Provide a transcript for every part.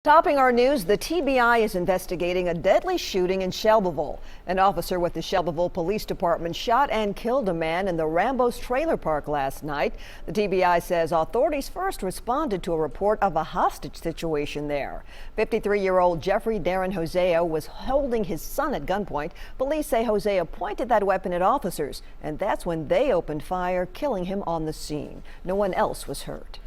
Topping our news, the TBI is investigating a deadly shooting in Shelbyville. An officer with the Shelbyville Police Department shot and killed a man in the Rambo's trailer park last night. The TBI says authorities first responded to a report of a hostage situation there. 53-year-old Jeffrey Darren Hosea was holding his son at gunpoint. Police say Hosea pointed that weapon at officers, and that's when they opened fire, killing him on the scene. No one else was hurt.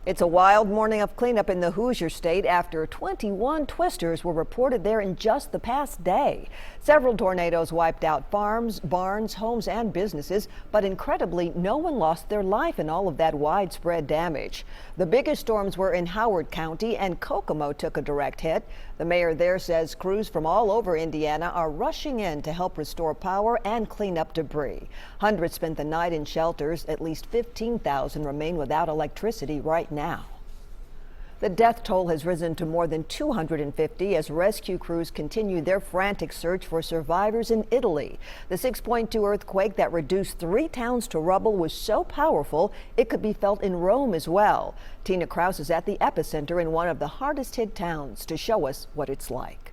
It's a wild morning of cleanup in the Hoosier State after 21 twisters were reported there in just the past day. Several tornadoes wiped out farms, barns, homes, and businesses, but incredibly, no one lost their life in all of that widespread damage. The biggest storms were in Howard County, and Kokomo took a direct hit. The mayor there says crews from all over Indiana are rushing in to help restore power and clean up debris. Hundreds spent the night in shelters. At least 15,000 remain without electricity right now. The death toll has risen to more than 250 as rescue crews continue their frantic search for survivors in Italy. The 6.2 earthquake that reduced 3 towns to rubble was so powerful it could be felt in Rome as well. Tina Kraus is at the epicenter in one of the hardest hit towns to show us what it's like.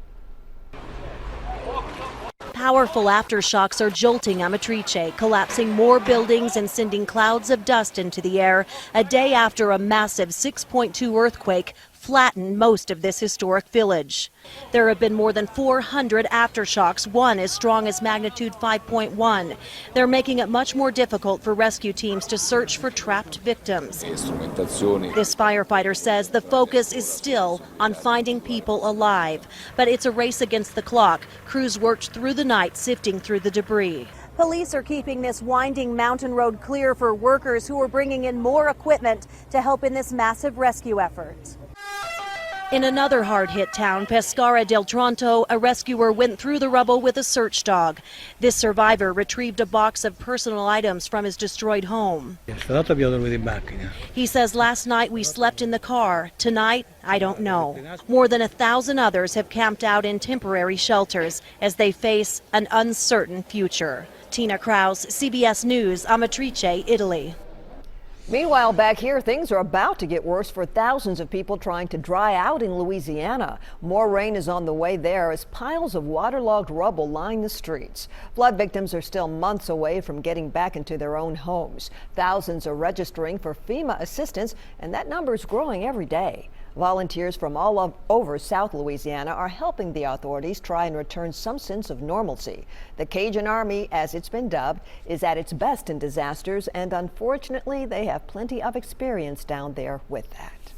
Powerful aftershocks are jolting Amatrice, collapsing more buildings and sending clouds of dust into the air a day after a massive 6.2 earthquake flattened most of this historic village. There have been more than 400 aftershocks, one as strong as magnitude 5.1. They're making it much more difficult for rescue teams to search for trapped victims. This firefighter says the focus is still on finding people alive, but it's a race against the clock. Crews worked through the night sifting through the debris. Police are keeping this winding mountain road clear for workers who are bringing in more equipment to help in this massive rescue effort. In another hard-hit town, Pescara del Tronto, a rescuer went through the rubble with a search dog. This survivor retrieved a box of personal items from his destroyed home. He says, "Last night we slept in the car. Tonight, I don't know." More than 1,000 others have camped out in temporary shelters as they face an uncertain future. Tina Kraus, CBS News, Amatrice, Italy. Meanwhile, back here, things are about to get worse for thousands of people trying to dry out in Louisiana. More rain is on the way there as piles of waterlogged rubble line the streets. Flood victims are still months away from getting back into their own homes. Thousands are registering for FEMA assistance, and that number is growing every day. Volunteers from all over South Louisiana are helping the authorities try and return some sense of normalcy. The Cajun Army, as it's been dubbed, is at its best in disasters, and unfortunately, they have plenty of experience down there with that.